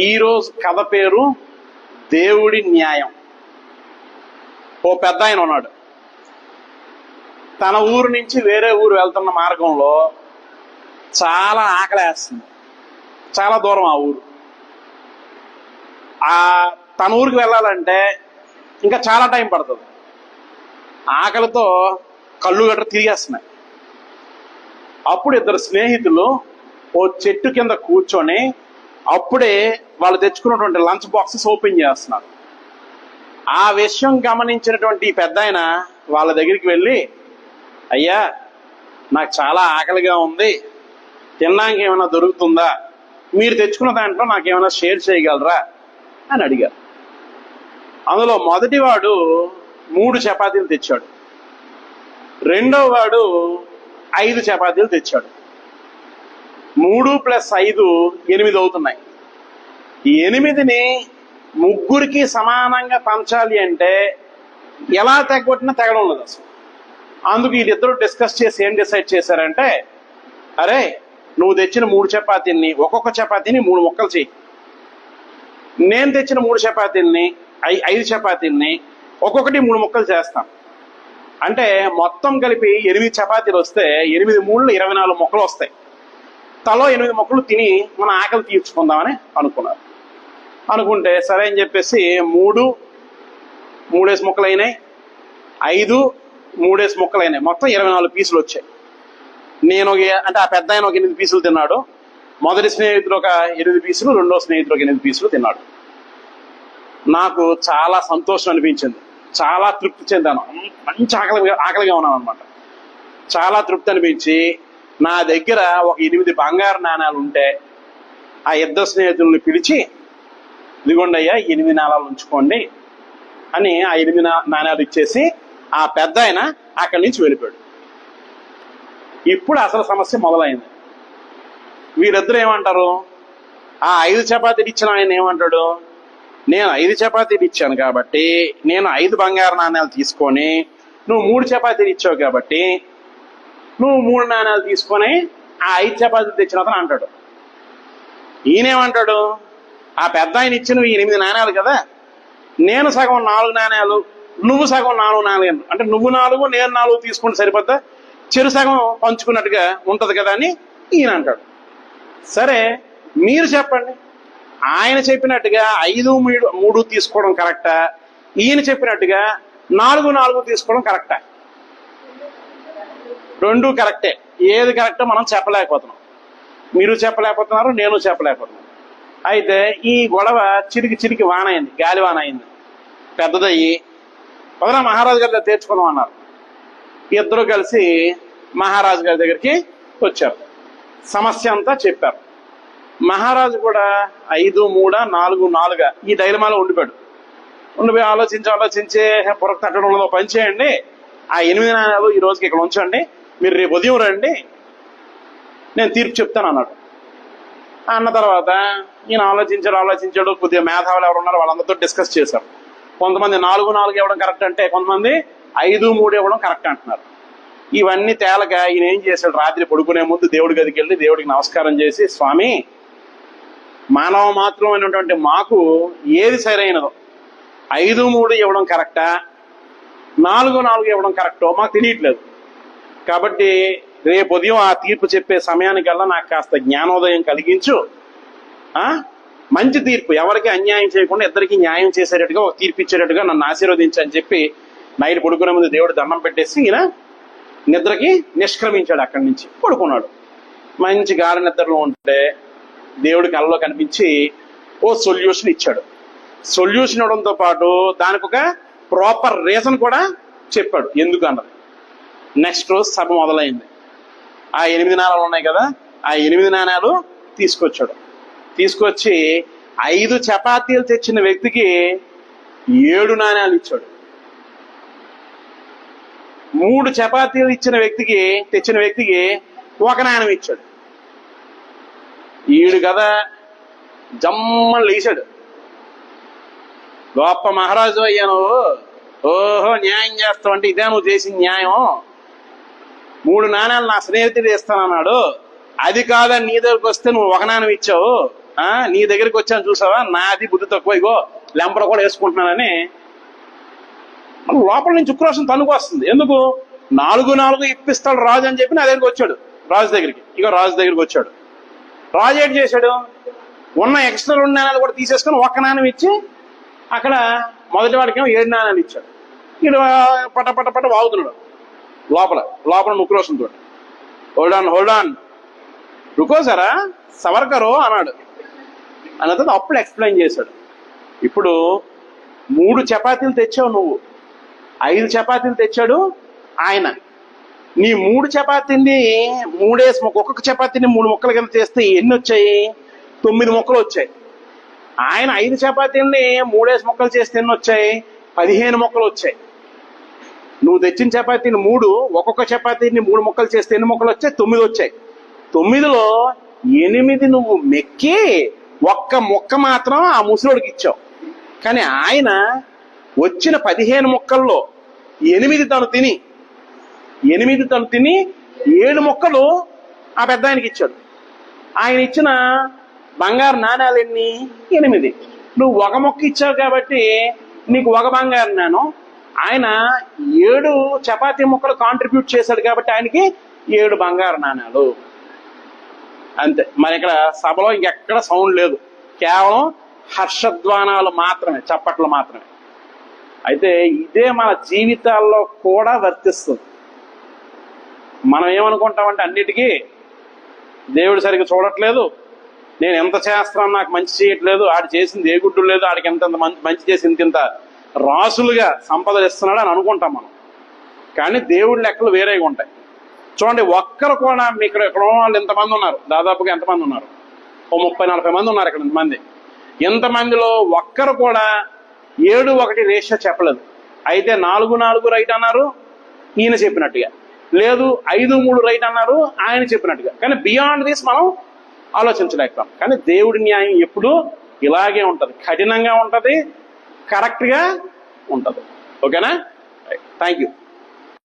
ఈరోజు కథ పేరు దేవుడి న్యాయం. ఓ పెద్ద ఆయన ఉన్నాడు. తన ఊరు నుంచి వేరే ఊరు వెళ్తున్న మార్గంలో చాలా ఆకలేస్తుంది. చాలా దూరం ఆ ఊరు. తన ఊరికి వెళ్ళాలంటే ఇంకా చాలా టైం పడుతుంది. ఆకలితో కళ్ళు గట్ర తిరిగేస్తున్నాయి. అప్పుడు ఇద్దరు స్నేహితులు ఓ చెట్టు కింద కూర్చొని అప్పుడే వాళ్ళు తెచ్చుకున్నటువంటి లంచ్ బాక్సెస్ ఓపెన్ చేస్తున్నారు. ఆ విషయం గమనించినటువంటి పెద్ద ఆయన వాళ్ళ దగ్గరికి వెళ్ళి, అయ్యా నాకు చాలా ఆకలిగా ఉంది, తినడానికి ఏమైనా దొరుకుతుందా, మీరు తెచ్చుకున్న దాంట్లో నాకేమైనా షేర్ చేయగలరా అని అడిగారు. అందులో మొదటివాడు 3 చపాతీలు తెచ్చాడు. రెండో వాడు 5 చపాతీలు తెచ్చాడు. 3 + 5 8 అవుతున్నాయి. ఈ 8ని ముగ్గురికి సమానంగా పంచాలి అంటే ఎలా తెగొట్టినా తెగడం లేదు అసలు. అందుకు వీళ్ళిద్దరూ డిస్కస్ చేసి ఏం డిసైడ్ చేశారంటే, అరే నువ్వు తెచ్చిన 3 చపాతీల్ని ఒక్కొక్క చపాతీని 3 ముక్కలు చెయ్యి, నేను తెచ్చిన 3 చపాతీల్ని 5 చపాతీల్ని ఒక్కొక్కటి 3 ముక్కలు చేస్తాం. అంటే మొత్తం కలిపి 8 చపాతీలు వస్తే 8 3 24 ముక్కలు వస్తాయి. తలో 8 ముక్కలు తిని మన ఆకలి తీర్చుకుందామని అనుకున్నారు. అనుకుంటే సరే అని చెప్పేసి 3 ముక్కలు అయినాయి, 5 ముక్కలు అయినాయి. మొత్తం 24 పీసులు వచ్చాయి. నేను అంటే ఆ పెద్ద ఆయన ఒక 8 పీసులు తిన్నాడు. మొదటి స్నేహితుడు ఒక 8 పీసులు, రెండో స్నేహితుడు ఒక 8 పీసులు తిన్నాడు. నాకు చాలా సంతోషం అనిపించింది, చాలా తృప్తి చెందాను. మంచి ఆకలిగా ఉన్నాను అనమాట. చాలా తృప్తి అనిపించి నా దగ్గర ఒక 8 బంగారు నాణాలు ఉంటే ఆ ఇద్దరు స్నేహితుల్ని పిలిచి, ఇదిగోండి అయ్యా 8 నాణాలు ఉంచుకోండి అని ఆ 8 నాణాలు ఇచ్చేసి ఆ పెద్ద ఆయన అక్కడి నుంచి వెళ్ళిపోయాడు. ఇప్పుడు అసలు సమస్య మొదలైంది. వీరిద్దరు ఏమంటారు, ఆ 5 చపాతీలు ఇచ్చిన ఆయన ఏమంటాడు, నేను 5 చపాతీలు ఇచ్చాను కాబట్టి నేను 5 బంగారు నాణాలు తీసుకొని, నువ్వు 3 చపాతీలు ఇచ్చావు కాబట్టి నువ్వు 3 నాణాలు తీసుకొని ఆ 5 చపాతీలు తెచ్చిన అతను అంటాడు. ఈయనేమంటాడు, ఆ పెద్ద ఆయన ఇచ్చినవి 8 నాణాలు కదా, నేను సగం 4 నాణాలు, నువ్వు సగం 4 నాణాలు, అంటే నువ్వు 4 నేను 4 తీసుకుంటే సరిపోద్దా, చెరు సగం పంచుకున్నట్టుగా ఉంటది కదా అని ఈయన అంటాడు. సరే మీరు చెప్పండి, ఆయన చెప్పినట్టుగా 5 3 తీసుకోవడం కరెక్టా, ఈయన చెప్పినట్టుగా 4 తీసుకోవడం కరెక్టా? రెండు కరెక్టే. ఏది కరెక్టో మనం చెప్పలేకపోతున్నాం. మీరు చెప్పలేకపోతున్నారు, నేను చెప్పలేకపోతున్నాను. అయితే ఈ గొడవ చిరికి వాన అయింది, గాలి వాన అయింది, పెద్దదయ్యి పదన మహారాజు గారి దగ్గర తెచ్చుకుందాం అన్నారు. ఇద్దరు కలిసి మహారాజు గారి దగ్గరికి వచ్చారు. సమస్య అంతా చెప్పారు. మహారాజు కూడా 5 3 4 4 ఈ డైలమాలో ఉండిపోయి ఆలోచించి పొరకు తట్టడంలో పని చేయండి, ఆ 8 నాణాలు ఈ రోజుకి ఇక్కడ ఉంచండి, మీరు రేపు ఉదయం రండి, నేను తీర్పు చెప్తాను అన్నాడు. అన్న తర్వాత ఈయన ఆలోచించాడు. కొద్దిగా మేధావులు ఎవరు ఉన్నారో వాళ్ళందరితో డిస్కస్ చేశారు. కొంతమంది 4 ఇవ్వడం కరెక్ట్ అంటే, కొంతమంది 5 3 ఇవ్వడం కరెక్ట్ అంటున్నారు. ఇవన్నీ తేలక ఈయన ఏం చేశాడు, రాత్రి పడుకునే ముందు దేవుడి గదికి వెళ్ళి దేవుడికి నమస్కారం చేసి, స్వామి మానవ మాత్రమైనటువంటి మాకు ఏది సరైనదో 5 3 ఇవ్వడం కరెక్టా, 4 ఇవ్వడం కరెక్టో మాకు తెలియట్లేదు. కాబట్టి రేపు ఉదయం ఆ తీర్పు చెప్పే సమయానికల్లా నాకు కాస్త జ్ఞానోదయం కలిగించు, మంచి తీర్పు, ఎవరికి అన్యాయం చేయకుండా ఇద్దరికి న్యాయం చేసేటట్టుగా ఒక తీర్పు ఇచ్చేటట్టుగా నన్ను ఆశీర్వదించు అని చెప్పి నైట్ పడుకునే ముందు దేవుడు దండం పెట్టేసి ఈయన నిద్రకి నిష్క్రమించాడు. అక్కడి నుంచి పడుకున్నాడు. మంచి గాఢ నిద్రలో ఉంటే దేవుడి కలలో కనిపించి ఓ సొల్యూషన్ ఇచ్చాడు. సొల్యూషన్ ఇవ్వడంతో పాటు దానికి ఒక ప్రాపర్ రీజన్ కూడా చెప్పాడు ఎందుకు అన్నది. నెక్స్ట్ రోజు సభ మొదలైంది. ఆ 8 నాణాలు ఉన్నాయి కదా, ఆ 8 నాణాలు తీసుకొచ్చాడు. తీసుకొచ్చి 5 చపాతీలు తెచ్చిన వ్యక్తికి 7 నాణాలు ఇచ్చాడు. 3 చపాతీలు తెచ్చిన వ్యక్తికి 1 నాణం ఇచ్చాడు. ఈడు కదా జమ్మని లేచాడు, గొప్ప మహారాజు అయ్యాను, ఓహో న్యాయం చేస్తావు అంటే ఇదే నువ్వు చేసిన న్యాయం, 3 నాణాలు నా స్నేహితుడు ఇస్తానన్నాడు, అది కాదని నీ దగ్గరకు వస్తే నువ్వు 1 నాణం ఇచ్చావు, నీ దగ్గరికి వచ్చాను చూసావా, నాది బుద్ధి తక్కువ, ఇగో లెంపలు కూడా వేసుకుంటున్నానని మన లోపల నుంచి ఉక్రోషం తనుకు వస్తుంది. ఎందుకు? 4 ఇప్పిస్తాడు రాజు అని చెప్పి నా దగ్గరికి వచ్చాడు. రాజు దగ్గరికి, ఇగో రాజు దగ్గరికి వచ్చాడు. రాజు ఏంటి చేశాడు? ఉన్న ఎక్స్ట్రా 2 నాణాలు కూడా తీసేసుకొని 1 నాణం ఇచ్చి అక్కడ మొదటి వాడికేమో 7 నాణాలు ఇచ్చాడు. వీడు పట పట పట వాగుతున్నాడు లోపల ఉక్రోషంతో. హోల్డ్ ఆన్ రుకో సరా సవర్కరో అన్నాడు. అన్నది అప్పుడు ఎక్స్ప్లెయిన్ చేశాడు. ఇప్పుడు 3 చపాతీలు తెచ్చావు నువ్వు, 5 చపాతీలు తెచ్చాడు ఆయన. నీ 3 చపాతీని 3 ఒక్కొక్క చపాతీని 3 ముక్కల కింద చేస్తే ఎన్ని వచ్చాయి? 9 ముక్కలు వచ్చాయి. ఆయన 5 చపాతీల్ని 3 ముక్కలు చేస్తే ఎన్ని వచ్చాయి? 15 ముక్కలు వచ్చాయి. నువ్వు తెచ్చిన చపాతీని 3, ఒక్కొక్క చపాతీని 3 ముక్కలు చేస్తే ఎన్ని ముక్కలు వచ్చాయి? 9 వచ్చాయి. 9లో 8 నువ్వు మెక్కి 1 ముక్క మాత్రం ఆ ముసలోడికి ఇచ్చావు. కానీ ఆయన వచ్చిన 15 ముక్కల్లో 8 తను తిని 7 ముక్కలు ఆ పెద్ద ఆయనకి ఇచ్చాడు. ఆయన ఇచ్చిన బంగారు నాణాలు ఎన్ని? 8. నువ్వు 1 ముక్క ఇచ్చావు కాబట్టి నీకు 1 బంగారు నాణం. ఆయన 7 చపాతీ ముక్కలు కాంట్రిబ్యూట్ చేశాడు కాబట్టి ఆయనకి 7 బంగారు నాణాలు. అంతే. మరి ఇక్కడ సభలో ఇంకెక్కడ సౌండ్ లేదు, కేవలం హర్షధ్వానాలు మాత్రమే, చప్పట్లు మాత్రమే. అయితే ఇదే మన జీవితాల్లో కూడా వర్తిస్తుంది. మనం ఏమనుకుంటామంటే అన్నిటికీ దేవుడు సరిగ్గా చూడట్లేదు, నేను ఎంత చేస్తున్నాను నాకు మంచి చేయట్లేదు, ఆడు చేసింది ఏ గుడ్డు లేదు, ఆడికి ఎంత మంచి చేసి ఇంత రాసులుగా సంపదలు ఇస్తున్నాడు అని అనుకుంటాం మనం. కానీ దేవుడి లెక్కలు వేరేగా ఉంటాయి. చూడండి, ఒక్కరు కూడా ఇక్కడ వాళ్ళు ఎంతమంది ఉన్నారు? దాదాపుగా ఎంతమంది ఉన్నారు? ఓ 30-40 మంది ఉన్నారు ఇక్కడ. ఇంతమంది, ఇంతమందిలో ఒక్కరు కూడా 7-1 రేషియో చెప్పలేదు. అయితే 4-4 రైట్ అన్నారు ఈయన చెప్పినట్టుగా, లేదు 5-3 రైట్ అన్నారు ఆయన చెప్పినట్టుగా. కానీ బియాండ్ దిస్ మనం ఆలోచించలేకపోయాం. కానీ దేవుడి న్యాయం ఎప్పుడు ఇలాగే ఉంటది, కఠినంగా ఉంటది, కరెక్ట్గా ఉంటది. ఓకేనా? Thank you.